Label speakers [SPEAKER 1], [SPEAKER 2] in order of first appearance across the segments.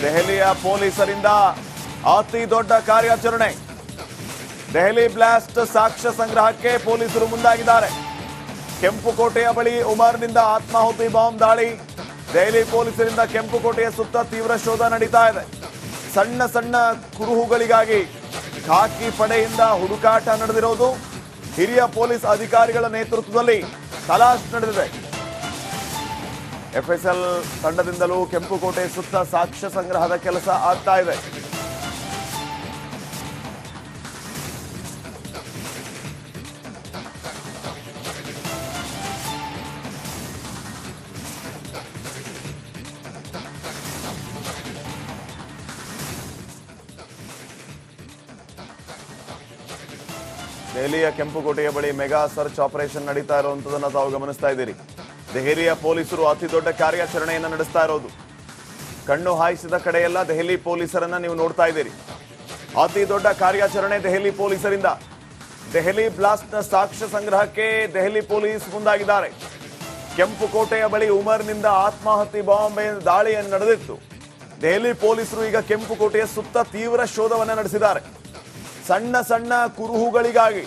[SPEAKER 1] ದೆಹಲಿಯ ಪೊಲೀಸರಿಂದ ಅತಿ ದೊಡ್ಡ ಕಾರ್ಯಾಚರಣೆ. ದೆಹಲಿ ಬ್ಲಾಸ್ಟ್ ಸಾಕ್ಷ್ಯ ಸಂಗ್ರಹಕ್ಕೆ ಪೊಲೀಸರು ಮುಂದಾಗಿದ್ದಾರೆ. ಕೆಂಪುಕೋಟೆಯ ಬಳಿ ಉಮರ್ನಿಂದ ಆತ್ಮಾಹುತಿ ಬಾಂಬ್ ದಾಳಿ. ದೆಹಲಿ ಪೊಲೀಸರಿಂದ ಕೆಂಪುಕೋಟೆಯ ಸುತ್ತ ತೀವ್ರ ಶೋಧ ನಡೀತಾ ಇದೆ. ಸಣ್ಣ ಸಣ್ಣ ಕುರುಹುಗಳಿಗಾಗಿ ಖಾಕಿ ಪಡೆಯಿಂದ ಹುಡುಕಾಟ ನಡೆದಿರೋದು. ಹಿರಿಯ ಪೊಲೀಸ್ ಅಧಿಕಾರಿಗಳ ನೇತೃತ್ವದಲ್ಲಿ ತಲಾಶ್ ನಡೆದಿದೆ. ಎಫ್ಎಸ್ಎಲ್ ತಂಡದಿಂದಲೂ ಕೆಂಪುಕೋಟೆ ಸುತ್ತ ಸಾಕ್ಷ್ಯ ಸಂಗ್ರಹದ ಕೆಲಸ ಆಗ್ತಾ ಇದೆ. ದೆಹಲಿಯ ಕೆಂಪುಕೋಟೆಯ ಬಳಿ ಮೆಗಾ ಸರ್ಚ್ ಆಪರೇಷನ್ ನಡೀತಾ ಇರುವಂತದನ್ನ ತಾವು ಗಮನಿಸ್ತಾ ಇದ್ದೀರಿ. ದೆಹಲಿಯ ಪೊಲೀಸರು ಅತಿ ದೊಡ್ಡ ಕಾರ್ಯಾಚರಣೆಯನ್ನು ನಡೆಸ್ತಾ ಇರೋದು. ಕಣ್ಣು ಹಾಯಿಸಿದ ಕಡೆಯೆಲ್ಲ ದೆಹಲಿ ಪೊಲೀಸರನ್ನ ನೀವು ನೋಡ್ತಾ ಇದ್ದೀರಿ. ಅತಿ ದೊಡ್ಡ ಕಾರ್ಯಾಚರಣೆ ದೆಹಲಿ ಪೊಲೀಸರಿಂದ. ದೆಹಲಿ ಬ್ಲಾಸ್ಟ್ನ ಸಾಕ್ಷ್ಯ ಸಂಗ್ರಹಕ್ಕೆ ದೆಹಲಿ ಪೊಲೀಸ್ ಮುಂದಾಗಿದ್ದಾರೆ. ಕೆಂಪುಕೋಟೆಯ ಬಳಿ ಉಮರ್ನಿಂದ ಆತ್ಮಾಹುತಿ ಬಾಂಬ್ ದಾಳಿಯನ್ನು ನಡೆದಿತ್ತು. ದೆಹಲಿ ಪೊಲೀಸರು ಈಗ ಕೆಂಪುಕೋಟೆಯ ಸುತ್ತ ತೀವ್ರ ಶೋಧವನ್ನು ನಡೆಸಿದ್ದಾರೆ. ಸಣ್ಣ ಸಣ್ಣ ಕುರುಹುಗಳಿಗಾಗಿ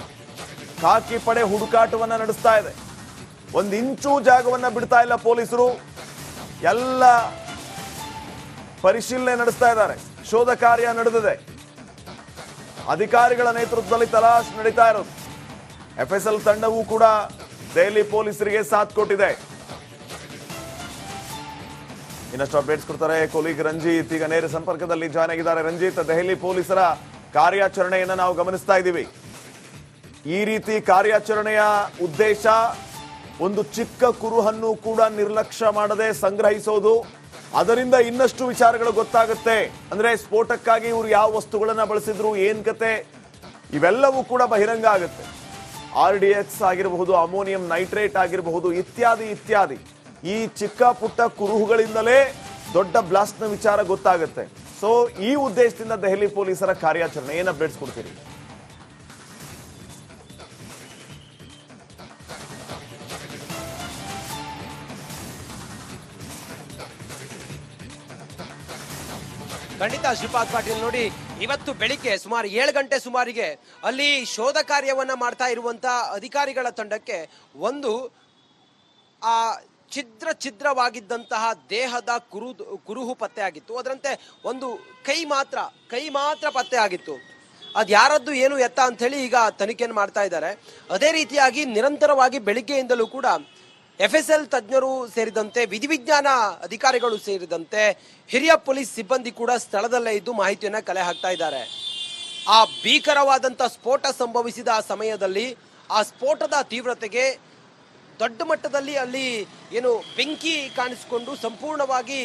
[SPEAKER 1] ಖಾಕಿ ಪಡೆ ಹುಡುಕಾಟವನ್ನ ನಡೆಸ್ತಾ ಇದೆ. ಒಂದು ಇಂಚು ಜಾಗವನ್ನ ಬಿಡ್ತಾ ಇಲ್ಲ ಪೊಲೀಸರು. ಎಲ್ಲ ಪರಿಶೀಲನೆ ನಡೆಸ್ತಾ ಇದ್ದಾರೆ. ಶೋಧ ಕಾರ್ಯ ನಡೆದಿದೆ. ಅಧಿಕಾರಿಗಳ ನೇತೃತ್ವದಲ್ಲಿ ತಲಾಶ್ ನಡೀತಾ ಇರೋದು. ಎಫ್ಎಸ್ಎಲ್ ತಂಡವೂ ಕೂಡ ದೆಹಲಿ ಪೊಲೀಸರಿಗೆ ಸಾಥ್ ಕೊಟ್ಟಿದೆ. ಇನ್ನಷ್ಟು ಅಪ್ಡೇಟ್ಸ್ ಕೊಡ್ತಾರೆ ಕೊಲೀಗ್ ರಂಜಿತ್. ಈಗ ನೇರ ಸಂಪರ್ಕದಲ್ಲಿ ಜಾಯ್ನ್ ಆಗಿದ್ದಾರೆ. ರಂಜಿತ್, ದೆಹಲಿ ಪೊಲೀಸರ ಕಾರ್ಯಾಚರಣೆಯನ್ನು ನಾವು ಗಮನಿಸ್ತಾ ಇದ್ದೀವಿ. ಈ ರೀತಿ ಕಾರ್ಯಾಚರಣೆಯ ಉದ್ದೇಶ ಒಂದು ಚಿಕ್ಕ ಕುರುಹನ್ನು ಕೂಡ ನಿರ್ಲಕ್ಷ್ಯ ಮಾಡದೆ ಸಂಗ್ರಹಿಸೋದು. ಅದರಿಂದ ಇನ್ನಷ್ಟು ವಿಚಾರಗಳು ಗೊತ್ತಾಗುತ್ತೆ. ಅಂದ್ರೆ ಸ್ಫೋಟಕ್ಕಾಗಿ ಇವರು ಯಾವ ವಸ್ತುಗಳನ್ನ ಬಳಸಿದ್ರು, ಏನ್ ಕತೆ, ಇವೆಲ್ಲವೂ ಕೂಡ ಬಹಿರಂಗ ಆಗುತ್ತೆ. RDX ಆಗಿರಬಹುದು, ಅಮೋನಿಯಂ ನೈಟ್ರೇಟ್ ಆಗಿರಬಹುದು, ಇತ್ಯಾದಿ ಇತ್ಯಾದಿ. ಈ ಚಿಕ್ಕ ಪುಟ್ಟ ಕುರುಹುಗಳಿಂದಲೇ ದೊಡ್ಡ ಬ್ಲಾಸ್ಟ್ನ ವಿಚಾರ ಗೊತ್ತಾಗುತ್ತೆ. ಸೊ ಈ ಉದ್ದೇಶದಿಂದ ದೆಹಲಿ ಪೊಲೀಸರ ಕಾರ್ಯಾಚರಣೆ ಏನ್ ಅಪ್ಡೇಟ್ಸ್ ಕೊಡ್ತೀರಿ?
[SPEAKER 2] ಖಂಡಿತ ಶ್ರೀಪಾದ್ ಪಾಟೀಲ್, ನೋಡಿ ಇವತ್ತು ಬೆಳಿಗ್ಗೆ ಸುಮಾರು 7 ಗಂಟೆ ಸುಮಾರಿಗೆ ಅಲ್ಲಿ ಶೋಧ ಕಾರ್ಯವನ್ನ ಮಾಡ್ತಾ ಇರುವಂತ ಅಧಿಕಾರಿಗಳ ತಂಡಕ್ಕೆ ಒಂದು ಛಿದ್ರವಾಗಿದ್ದಂತಹ ದೇಹದ ಕುರುಹು ಪತ್ತೆ ಆಗಿತ್ತು. ಅದರಂತೆ ಒಂದು ಕೈ ಮಾತ್ರ ಪತ್ತೆ ಆಗಿತ್ತು. ಅದು ಯಾರದ್ದು ಏನು ಎತ್ತ ಅಂತ ಹೇಳಿ ಈಗ ತನಿಖೆಯನ್ನು ಮಾಡ್ತಾ ಇದ್ದಾರೆ. ಅದೇ ರೀತಿಯಾಗಿ ನಿರಂತರವಾಗಿ ಬೆಳಿಗ್ಗೆಯಿಂದಲೂ ಕೂಡ ಎಫ್ಎಸ್ಎಲ್ ತಜ್ಞರು ಸೇರಿದಂತೆ ವಿಧಿವಿಜ್ಞಾನ ಅಧಿಕಾರಿಗಳು ಸೇರಿದಂತೆ ಹಿರಿಯ ಪೊಲೀಸ್ ಸಿಬ್ಬಂದಿ ಕೂಡ ಸ್ಥಳದಲ್ಲೇ ಇದ್ದು ಮಾಹಿತಿಯನ್ನ ಕಲೆ ಹಾಕ್ತಾ ಇದ್ದಾರೆ. ಆ ಭೀಕರವಾದಂತ ಸ್ಫೋಟ ಸಂಭವಿಸಿದ ಸಮಯದಲ್ಲಿ ಆ ಸ್ಫೋಟದ ತೀವ್ರತೆಗೆ ದೊಡ್ಡ ಮಟ್ಟದಲ್ಲಿ ಅಲ್ಲಿ ಏನು ಬೆಂಕಿ ಕಾಣಿಸಿಕೊಂಡು ಸಂಪೂರ್ಣವಾಗಿ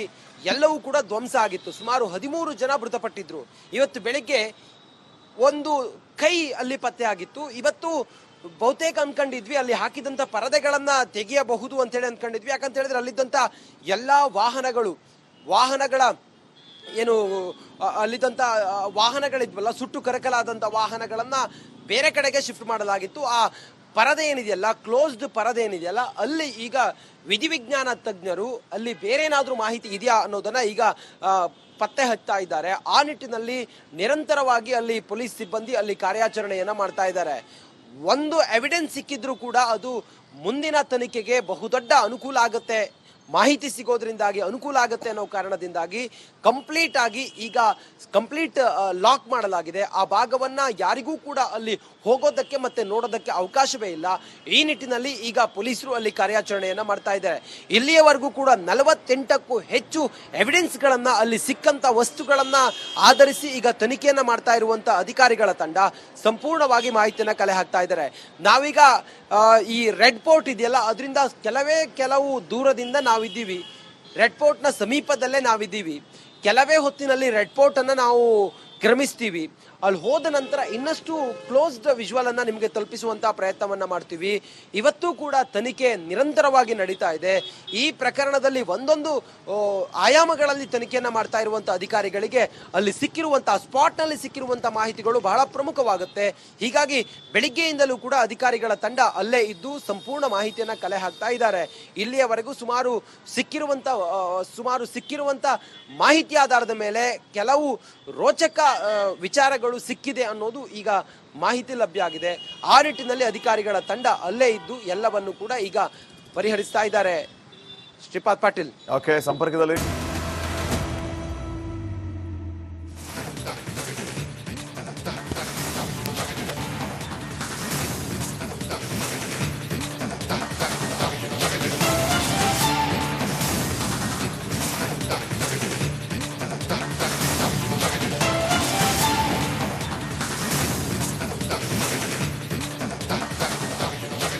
[SPEAKER 2] ಎಲ್ಲವೂ ಕೂಡ ಧ್ವಂಸ ಆಗಿತ್ತು. ಸುಮಾರು 13 ಜನ ಮೃತಪಟ್ಟಿದ್ರು. ಇವತ್ತು ಬೆಳಿಗ್ಗೆ ಒಂದು ಕೈ ಅಲ್ಲಿ ಪತ್ತೆ ಆಗಿತ್ತು. ಇವತ್ತು ಬಹುತೇಕ ಅನ್ಕೊಂಡಿದ್ವಿ ಅಲ್ಲಿ ಹಾಕಿದಂತ ಪರದೆಗಳನ್ನ ತೆಗೆಯಬಹುದು ಅಂತ ಹೇಳಿ ಅನ್ಕೊಂಡಿದ್ವಿ. ಯಾಕಂತ ಹೇಳಿದ್ರೆ ಅಲ್ಲಿದ್ದಂತ ಎಲ್ಲಾ ವಾಹನಗಳ ಏನು ಅಲ್ಲಿದ್ದಂತ ವಾಹನಗಳಿದ್ವಲ್ಲ, ಸುಟ್ಟು ಕರಕಲಾದಂತ ವಾಹನಗಳನ್ನ ಬೇರೆ ಕಡೆಗೆ ಶಿಫ್ಟ್ ಮಾಡಲಾಗಿತ್ತು. ಆ ಪರದೆ ಏನಿದೆಯಲ್ಲ, ಕ್ಲೋಸ್ಡ್ ಪರದೆ ಏನಿದೆಯಲ್ಲ, ಅಲ್ಲಿ ಈಗ ವಿಧಿವಿಜ್ಞಾನ ತಜ್ಞರು ಅಲ್ಲಿ ಬೇರೆ ಏನಾದ್ರೂ ಮಾಹಿತಿ ಇದೆಯಾ ಅನ್ನೋದನ್ನ ಈಗ ಪತ್ತೆ ಹಚ್ತಾ ಇದ್ದಾರೆ. ಆ ನಿಟ್ಟಿನಲ್ಲಿ ನಿರಂತರವಾಗಿ ಅಲ್ಲಿ ಪೊಲೀಸ್ ಸಿಬ್ಬಂದಿ ಅಲ್ಲಿ ಕಾರ್ಯಾಚರಣೆಯನ್ನ ಮಾಡ್ತಾ ಇದ್ದಾರೆ. ಒಂದು ಎವಿಡೆನ್ಸ್ ಸಿಕ್ಕಿದ್ರೂ ಕೂಡ ಅದು ಮುಂದಿನ ತನಿಖೆಗೆ ಬಹುದೊಡ್ಡ ಅನುಕೂಲ ಆಗುತ್ತೆ, ಮಾಹಿತಿ ಸಿಗೋದ್ರಿಂದಾಗಿ ಅನುಕೂಲ ಆಗುತ್ತೆ ಅನ್ನೋ ಕಾರಣದಿಂದಾಗಿ ಕಂಪ್ಲೀಟ್ ಲಾಕ್ ಮಾಡಲಾಗಿದೆ. ಆ ಭಾಗವನ್ನ ಯಾರಿಗೂ ಕೂಡ ಅಲ್ಲಿ ಹೋಗೋದಕ್ಕೆ ಮತ್ತೆ ನೋಡೋದಕ್ಕೆ ಅವಕಾಶವೇ ಇಲ್ಲ. ಈ ನಿಟ್ಟಿನಲ್ಲಿ ಈಗ ಪೊಲೀಸರು ಅಲ್ಲಿ ಕಾರ್ಯಾಚರಣೆಯನ್ನ ಮಾಡ್ತಾ ಇದ್ದಾರೆ. ಇಲ್ಲಿಯವರೆಗೂ ಕೂಡ 48ಕ್ಕೂ ಹೆಚ್ಚು ಎವಿಡೆನ್ಸ್ಗಳನ್ನ ಅಲ್ಲಿ ಸಿಕ್ಕಂತ ವಸ್ತುಗಳನ್ನ ಆಧರಿಸಿ ಈಗ ತನಿಖೆಯನ್ನ ಮಾಡ್ತಾ ಇರುವಂತ ಅಧಿಕಾರಿಗಳ ತಂಡ ಸಂಪೂರ್ಣವಾಗಿ ಮಾಹಿತಿಯನ್ನ ಕಲೆ ಹಾಕ್ತಾ ಇದ್ದಾರೆ. ನಾವೀಗ ಈ ರೆಡ್ ಫೋರ್ಟ್ ಇದೆಯಲ್ಲ, ಅದರಿಂದ ಕೆಲವು ದೂರದಿಂದ ನಾವಿದ್ದೀವಿ. ರೆಡ್ ಫೋರ್ಟ್ನ ಸಮೀಪದಲ್ಲೇ ನಾವಿದ್ದೀವಿ. ಕೆಲವೇ ಹೊತ್ತಿನಲ್ಲಿ ರೆಡ್ ಫೋರ್ಟ್ ಅನ್ನ ನಾವು ಕ್ರಮಿಸ್ತೀವಿ. ಅಲ್ಲಿ ಹೋದ ನಂತರ ಇನ್ನಷ್ಟು ಕ್ಲೋಸ್ಡ್ ವಿಜುವಲ್ ಅನ್ನ ನಿಮಗೆ ತಲುಪಿಸುವಂತಹ ಪ್ರಯತ್ನವನ್ನ ಮಾಡ್ತೀವಿ. ಇವತ್ತು ಕೂಡ ತನಿಖೆ ನಿರಂತರವಾಗಿ ನಡೀತಾ ಇದೆ. ಈ ಪ್ರಕರಣದಲ್ಲಿ ಒಂದೊಂದು ಆಯಾಮಗಳಲ್ಲಿ ತನಿಖೆಯನ್ನ ಮಾಡ್ತಾ ಇರುವಂತಹ ಅಧಿಕಾರಿಗಳಿಗೆ ಅಲ್ಲಿ ಸಿಕ್ಕಿರುವಂತಹ ಸ್ಪಾಟ್ ನಲ್ಲಿ ಸಿಕ್ಕಿರುವಂತಹ ಮಾಹಿತಿಗಳು ಬಹಳ ಪ್ರಮುಖವಾಗುತ್ತೆ. ಹೀಗಾಗಿ ಬೆಳಿಗ್ಗೆಯಿಂದಲೂ ಕೂಡ ಅಧಿಕಾರಿಗಳ ತಂಡ ಅಲ್ಲೇ ಇದ್ದು ಸಂಪೂರ್ಣ ಮಾಹಿತಿಯನ್ನ ಕಲೆ ಹಾಕ್ತಾ ಇದ್ದಾರೆ. ಇಲ್ಲಿಯವರೆಗೂ ಸುಮಾರು ಸಿಕ್ಕಿರುವಂತ ಮಾಹಿತಿ ಆಧಾರದ ಮೇಲೆ ಕೆಲವು ರೋಚಕ ವಿಚಾರಗಳು ಸಿಕ್ಕಿದೆ ಅನ್ನೋದು ಈಗ ಮಾಹಿತಿ ಲಭ್ಯ ಆಗಿದೆ. ಆ ನಿಟ್ಟಿನಲ್ಲಿ ಅಧಿಕಾರಿಗಳ ತಂಡ ಅಲ್ಲೇ ಇದ್ದು ಎಲ್ಲವನ್ನು ಕೂಡ ಈಗ ಪರಿಹರಿಸ್ತಾ ಇದ್ದಾರೆ. ಶ್ರೀಪಾದ್ ಪಾಟೀಲ್
[SPEAKER 1] ಓಕೆ, ಸಂಪರ್ಕದಲ್ಲಿ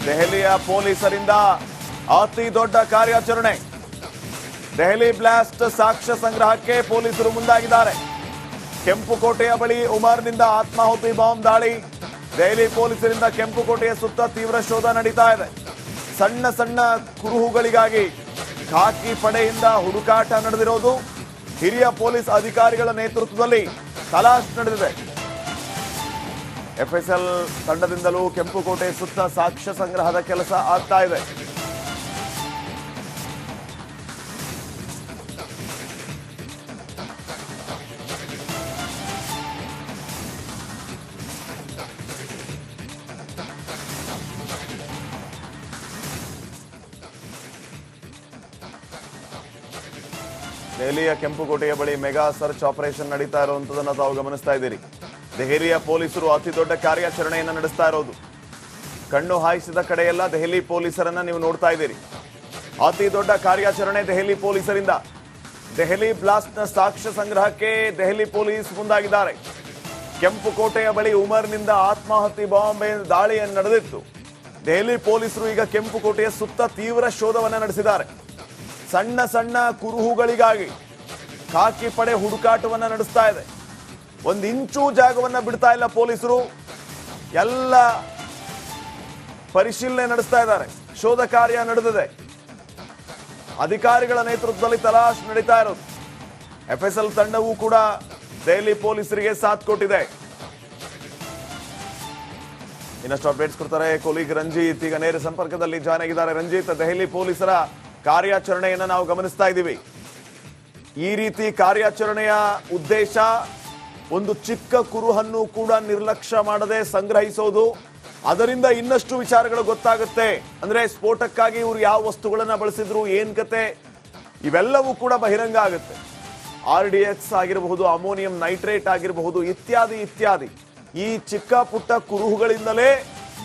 [SPEAKER 1] ದೆಹಲಿಯ ಪೊಲೀಸರಿಂದ ಅತಿ ದೊಡ್ಡ ಕಾರ್ಯಾಚರಣೆ. ದೆಹಲಿ ಬ್ಲಾಸ್ಟ್ ಸಾಕ್ಷ್ಯ ಸಂಗ್ರಹಕ್ಕೆ ಪೊಲೀಸರು ಮುಂದಾಗಿದ್ದಾರೆ. ಕೆಂಪುಕೋಟೆಯ ಬಳಿ ಉಮರ್ನಿಂದ ಆತ್ಮಾಹುತಿ ಬಾಂಬ್ ದಾಳಿ. ದೆಹಲಿ ಪೊಲೀಸರಿಂದ ಕೆಂಪುಕೋಟೆಯ ಸುತ್ತ ತೀವ್ರ ಶೋಧ ನಡೀತಾ ಇದೆ. ಸಣ್ಣ ಸಣ್ಣ ಕುರುಹುಗಳಿಗಾಗಿ ಖಾಕಿ ಪಡೆಯಿಂದ ಹುಡುಕಾಟ ನಡೆದಿರೋದು. ಹಿರಿಯ ಪೊಲೀಸ್ ಅಧಿಕಾರಿಗಳ ನೇತೃತ್ವದಲ್ಲಿ ತಲಾಶ್ ನಡೆದಿದೆ. ಎಫ್ಎಸ್ಎಲ್ ತಂಡದಿಂದಲೂ ಕೆಂಪುಕೋಟೆ ಸುತ್ತ ಸಾಕ್ಷ್ಯ ಸಂಗ್ರಹದ ಕೆಲಸ ಆಗ್ತಾ ಇದೆ. ದೆಹಲಿಯ ಕೆಂಪುಕೋಟೆಯ ಬಳಿ ಮೆಗಾ ಸರ್ಚ್ ಆಪರೇಷನ್ ನಡೀತಾ ಇರುವಂತದನ್ನ ತಾವು ಗಮನಿಸ್ತಾ ಇದ್ದೀರಿ. ದೆಹಲಿಯ ಪೊಲೀಸರು ಅತಿ ದೊಡ್ಡ ಕಾರ್ಯಾಚರಣೆಯನ್ನು ನಡೆಸ್ತಾ ಇರೋದು. ಕಣ್ಣು ಹಾಯಿಸಿದ ಕಡೆಯೆಲ್ಲ ದೆಹಲಿ ಪೊಲೀಸರನ್ನ ನೀವು ನೋಡ್ತಾ ಇದ್ದೀರಿ. ಅತಿ ದೊಡ್ಡ ಕಾರ್ಯಾಚರಣೆ ದೆಹಲಿ ಪೊಲೀಸರಿಂದ. ದೆಹಲಿ ಬ್ಲಾಸ್ಟ್ನ ಸಾಕ್ಷ್ಯ ಸಂಗ್ರಹಕ್ಕೆ ದೆಹಲಿ ಪೊಲೀಸ್ ಮುಂದಾಗಿದ್ದಾರೆ. ಕೆಂಪುಕೋಟೆಯ ಬಳಿ ಉಮರ್ನಿಂದ ಆತ್ಮಾಹುತಿ ಬಾಂಬ್ ದಾಳಿಯನ್ನು ನಡೆದಿತ್ತು. ದೆಹಲಿ ಪೊಲೀಸರು ಈಗ ಕೆಂಪುಕೋಟೆಯ ಸುತ್ತ ತೀವ್ರ ಶೋಧವನ್ನು ನಡೆಸಿದ್ದಾರೆ. ಸಣ್ಣ ಸಣ್ಣ ಕುರುಹುಗಳಿಗಾಗಿ ಖಾಕಿ ಪಡೆ ಹುಡುಕಾಟವನ್ನ ನಡೆಸ್ತಾ ಇದೆ. ಒಂದು ಇಂಚು ಜಾಗವನ್ನ ಬಿಡ್ತಾ ಇಲ್ಲ ಪೊಲೀಸರು. ಎಲ್ಲ ಪರಿಶೀಲನೆ ನಡೆಸ್ತಾ ಇದ್ದಾರೆ. ಶೋಧ ಕಾರ್ಯ ನಡೆದಿದೆ. ಅಧಿಕಾರಿಗಳ ನೇತೃತ್ವದಲ್ಲಿ ತಲಾಶ್ ನಡೀತಾ ಇರೋದು. ಎಫ್ಎಸ್ಎಲ್ ತಂಡವೂ ಕೂಡ ದೆಹಲಿ ಪೊಲೀಸರಿಗೆ ಸಾಥ್ ಕೊಟ್ಟಿದೆ. ಇನ್ನಷ್ಟು ಅಪ್ಡೇಟ್ಸ್ ಕೊಡ್ತಾರೆ ಕೊಲೀಗ್ ರಂಜಿತ್. ಈಗ ನೇರ ಸಂಪರ್ಕದಲ್ಲಿ ಜಾಯ್ನ್ ಆಗಿದ್ದಾರೆ. ರಂಜಿತ್, ದೆಹಲಿ ಪೊಲೀಸರ ಕಾರ್ಯಾಚರಣೆಯನ್ನ ನಾವು ಗಮನಿಸ್ತಾ ಇದ್ದೀವಿ. ಈ ರೀತಿ ಕಾರ್ಯಾಚರಣೆಯ ಉದ್ದೇಶ ಒಂದು ಚಿಕ್ಕ ಕುರುಹನ್ನು ಕೂಡ ನಿರ್ಲಕ್ಷ್ಯ ಮಾಡದೆ ಸಂಗ್ರಹಿಸೋದು. ಅದರಿಂದ ಇನ್ನಷ್ಟು ವಿಚಾರಗಳು ಗೊತ್ತಾಗುತ್ತೆ. ಅಂದ್ರೆ ಸ್ಫೋಟಕ್ಕಾಗಿ ಇವರು ಯಾವ ವಸ್ತುಗಳನ್ನ ಬಳಸಿದ್ರು, ಏನ್ ಕತೆ, ಇವೆಲ್ಲವೂ ಕೂಡ ಬಹಿರಂಗ ಆಗುತ್ತೆ. RDX ಆಗಿರಬಹುದು, ಅಮೋನಿಯಂ ನೈಟ್ರೇಟ್ ಆಗಿರಬಹುದು, ಇತ್ಯಾದಿ ಇತ್ಯಾದಿ. ಈ ಚಿಕ್ಕ ಪುಟ್ಟ ಕುರುಹುಗಳಿಂದಲೇ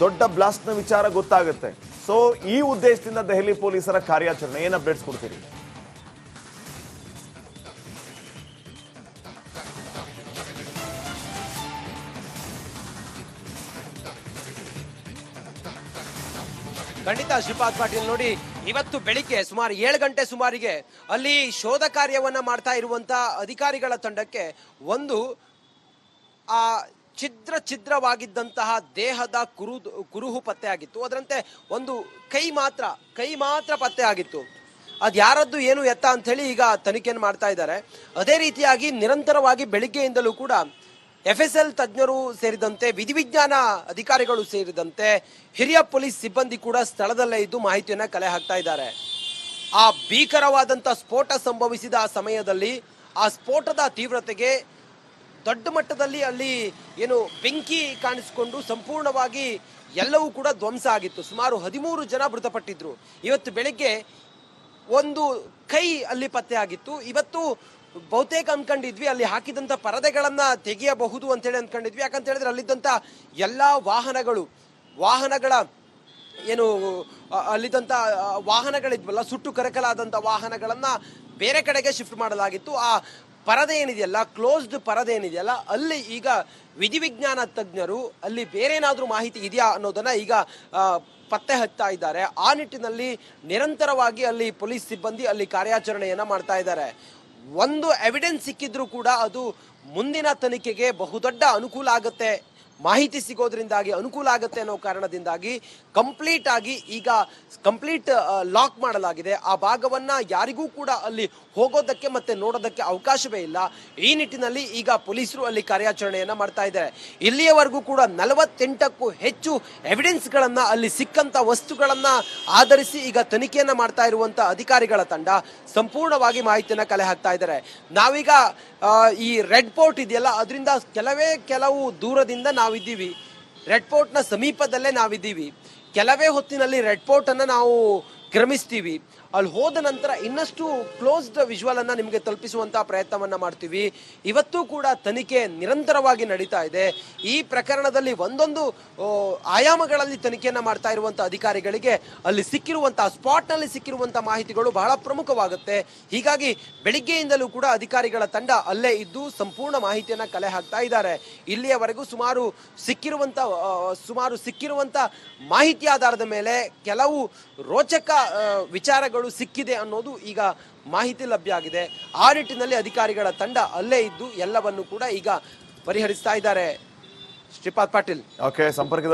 [SPEAKER 1] ದೊಡ್ಡ ಬ್ಲಾಸ್ಟ್ನ ವಿಚಾರ ಗೊತ್ತಾಗುತ್ತೆ. ಸೊ ಈ ಉದ್ದೇಶದಿಂದ ದೆಹಲಿ ಪೊಲೀಸರ ಕಾರ್ಯಾಚರಣೆ, ಏನ್ ಅಪ್ಡೇಟ್ಸ್ ಕೊಡ್ತೀರಿ?
[SPEAKER 2] ಖಂಡಿತ ಶ್ರೀಪಾದ್ ಪಾಟೀಲ್, ನೋಡಿ ಇವತ್ತು ಬೆಳಿಗ್ಗೆ ಸುಮಾರು 7 ಗಂಟೆ ಸುಮಾರಿಗೆ ಅಲ್ಲಿ ಶೋಧ ಕಾರ್ಯವನ್ನ ಮಾಡ್ತಾ ಇರುವಂತ ಅಧಿಕಾರಿಗಳ ತಂಡಕ್ಕೆ ಒಂದು ಛಿದ್ರವಾಗಿದ್ದಂತಹ ದೇಹದ ಕುರುಹು ಪತ್ತೆ ಆಗಿತ್ತು. ಅದರಂತೆ ಒಂದು ಕೈ ಮಾತ್ರ ಪತ್ತೆ ಆಗಿತ್ತು. ಅದು ಯಾರದ್ದು ಏನು ಎತ್ತ ಅಂತ ಹೇಳಿ ಈಗ ತನಿಖೆಯನ್ನು ಮಾಡ್ತಾ ಇದ್ದಾರೆ. ಅದೇ ರೀತಿಯಾಗಿ ನಿರಂತರವಾಗಿ ಬೆಳಿಗ್ಗೆಯಿಂದಲೂ ಕೂಡ FSL ತಜ್ಞರು ಸೇರಿದಂತೆ ವಿಧಿವಿಜ್ಞಾನ ಅಧಿಕಾರಿಗಳು ಸೇರಿದಂತೆ ಹಿರಿಯ ಪೊಲೀಸ್ ಸಿಬ್ಬಂದಿ ಕೂಡ ಸ್ಥಳದಲ್ಲೇ ಇದ್ದು ಮಾಹಿತಿಯನ್ನ ಕಲೆ ಹಾಕ್ತಾ ಇದ್ದಾರೆ. ಆ ಭೀಕರವಾದಂತ ಸ್ಫೋಟ ಸಂಭವಿಸಿದ ಸಮಯದಲ್ಲಿ ಆ ಸ್ಫೋಟದ ತೀವ್ರತೆಗೆ ದೊಡ್ಡ ಮಟ್ಟದಲ್ಲಿ ಅಲ್ಲಿ ಏನು ಬೆಂಕಿ ಕಾಣಿಸಿಕೊಂಡು ಸಂಪೂರ್ಣವಾಗಿ ಎಲ್ಲವೂ ಕೂಡ ಧ್ವಂಸ ಆಗಿತ್ತು. ಸುಮಾರು 13 ಜನ ಮೃತಪಟ್ಟಿದ್ರು. ಇವತ್ತು ಬೆಳಿಗ್ಗೆ ಒಂದು ಕೈ ಅಲ್ಲಿ ಪತ್ತೆ ಆಗಿತ್ತು. ಇವತ್ತು ಬಹುತೇಕ ಅನ್ಕೊಂಡಿದ್ವಿ ಅಲ್ಲಿ ಹಾಕಿದಂತ ಪರದೆಗಳನ್ನ ತೆಗೆಯಬಹುದು ಅಂತೇಳಿ ಅನ್ಕೊಂಡಿದ್ವಿ. ಯಾಕಂತ ಹೇಳಿದ್ರೆ ಅಲ್ಲಿದ್ದಂತ ಎಲ್ಲಾ ವಾಹನಗಳ ಏನು ಅಲ್ಲಿದ್ದಂತ ವಾಹನಗಳಿದ್ವಲ್ಲ, ಸುಟ್ಟು ಕರಕಲಾದಂತ ವಾಹನಗಳನ್ನ ಬೇರೆ ಕಡೆಗೆ ಶಿಫ್ಟ್ ಮಾಡಲಾಗಿತ್ತು. ಆ ಪರದೆ ಏನಿದೆಯಲ್ಲ, ಕ್ಲೋಸ್ಡ್ ಪರದೆ ಏನಿದೆಯಲ್ಲ, ಅಲ್ಲಿ ಈಗ ವಿಧಿವಿಜ್ಞಾನ ತಜ್ಞರು ಅಲ್ಲಿ ಬೇರೆ ಏನಾದ್ರೂ ಮಾಹಿತಿ ಇದೆಯಾ ಅನ್ನೋದನ್ನ ಈಗ ಪತ್ತೆ ಹಚ್ತಾ ಇದ್ದಾರೆ. ಆ ನಿಟ್ಟಿನಲ್ಲಿ ನಿರಂತರವಾಗಿ ಅಲ್ಲಿ ಪೊಲೀಸ್ ಸಿಬ್ಬಂದಿ ಅಲ್ಲಿ ಕಾರ್ಯಾಚರಣೆಯನ್ನ ಮಾಡ್ತಾ ಇದ್ದಾರೆ. ಒಂದು ಎವಿಡೆನ್ಸ್ ಸಿಕ್ಕಿದ್ರೂ ಕೂಡ ಅದು ಮುಂದಿನ ತನಿಖೆಗೆ ಬಹುದೊಡ್ಡ ಅನುಕೂಲ ಆಗುತ್ತೆ, ಮಾಹಿತಿ ಸಿಗೋದ್ರಿಂದಾಗಿ ಅನುಕೂಲ ಆಗುತ್ತೆ ಅನ್ನೋ ಕಾರಣದಿಂದಾಗಿ ಕಂಪ್ಲೀಟ್ ಆಗಿ ಈಗ ಲಾಕ್ ಮಾಡಲಾಗಿದೆ. ಆ ಭಾಗವನ್ನ ಯಾರಿಗೂ ಕೂಡ ಅಲ್ಲಿ ಹೋಗೋದಕ್ಕೆ ಮತ್ತೆ ನೋಡೋದಕ್ಕೆ ಅವಕಾಶವೇ ಇಲ್ಲ. ಈ ನಿಟ್ಟಿನಲ್ಲಿ ಈಗ ಪೊಲೀಸರು ಅಲ್ಲಿ ಕಾರ್ಯಾಚರಣೆಯನ್ನ ಮಾಡ್ತಾ ಇದ್ದಾರೆ. ಇಲ್ಲಿಯವರೆಗೂ ಕೂಡ 48ಕ್ಕೂ ಹೆಚ್ಚು ಎವಿಡೆನ್ಸ್ಗಳನ್ನ ಅಲ್ಲಿ ಸಿಕ್ಕಂತ ವಸ್ತುಗಳನ್ನ ಆಧರಿಸಿ ಈಗ ತನಿಖೆಯನ್ನ ಮಾಡ್ತಾ ಇರುವಂತ ಅಧಿಕಾರಿಗಳ ತಂಡ ಸಂಪೂರ್ಣವಾಗಿ ಮಾಹಿತಿಯನ್ನ ಕಲೆ ಹಾಕ್ತಾ ಇದ್ದಾರೆ. ನಾವೀಗ ಈ ರೆಡ್ ಪೋರ್ಟ್ ಇದೆಯಲ್ಲ, ಅದರಿಂದ ಕೆಲವು ದೂರದಿಂದ ನಾವಿದ್ದೀವಿ. ರೆಡ್ ಪೋರ್ಟ್ನ ಸಮೀಪದಲ್ಲೇ ನಾವಿದ್ದೀವಿ. ಕೆಲವೇ ಹೊತ್ತಿನಲ್ಲಿ ರೆಡ್ ಪೋರ್ಟ್ ಅನ್ನ ನಾವು ಕ್ರಮಿಸ್ತೀವಿ. ಅಲ್ಲಿ ಹೋದ ನಂತರ ಇನ್ನಷ್ಟು ಕ್ಲೋಸ್ಡ್ ವಿಜುವಲ್ ಅನ್ನ ನಿಮಗೆ ತಲುಪಿಸುವಂತಹ ಪ್ರಯತ್ನವನ್ನ ಮಾಡ್ತೀವಿ. ಇವತ್ತು ಕೂಡ ತನಿಖೆ ನಿರಂತರವಾಗಿ ನಡೀತಾ ಇದೆ. ಈ ಪ್ರಕರಣದಲ್ಲಿ ಒಂದೊಂದು ಆಯಾಮಗಳಲ್ಲಿ ತನಿಖೆಯನ್ನ ಮಾಡ್ತಾ ಇರುವಂತಹ ಅಧಿಕಾರಿಗಳಿಗೆ ಅಲ್ಲಿ ಸಿಕ್ಕಿರುವಂತಹ ಸ್ಪಾಟ್ನಲ್ಲಿ ಸಿಕ್ಕಿರುವಂತಹ ಮಾಹಿತಿಗಳು ಬಹಳ ಪ್ರಮುಖವಾಗುತ್ತೆ. ಹೀಗಾಗಿ ಬೆಳಿಗ್ಗೆಯಿಂದಲೂ ಕೂಡ ಅಧಿಕಾರಿಗಳ ತಂಡ ಅಲ್ಲೇ ಇದ್ದು ಸಂಪೂರ್ಣ ಮಾಹಿತಿಯನ್ನ ಕಲೆ ಹಾಕ್ತಾ ಇದ್ದಾರೆ. ಇಲ್ಲಿಯವರೆಗೂ ಸುಮಾರು ಸಿಕ್ಕಿರುವಂತ ಮಾಹಿತಿ ಆಧಾರದ ಮೇಲೆ ಕೆಲವು ರೋಚಕ ವಿಚಾರಗಳು ಸಿಕ್ಕಿದೆ ಅನ್ನೋದು ಈಗ ಮಾಹಿತಿ ಲಭ್ಯ ಆಗಿದೆ. ಆ ನಿಟ್ಟಿನಲ್ಲಿ ಅಧಿಕಾರಿಗಳ ತಂಡ ಅಲ್ಲೇ ಇದ್ದು ಎಲ್ಲವನ್ನು ಕೂಡ ಈಗ ಪರಿಹರಿಸ್ತಾ ಇದ್ದಾರೆ. ಶ್ರೀಪಾದ್ ಪಾಟೀಲ್,
[SPEAKER 1] ಓಕೆ, ಸಂಪರ್ಕದಲ್ಲಿ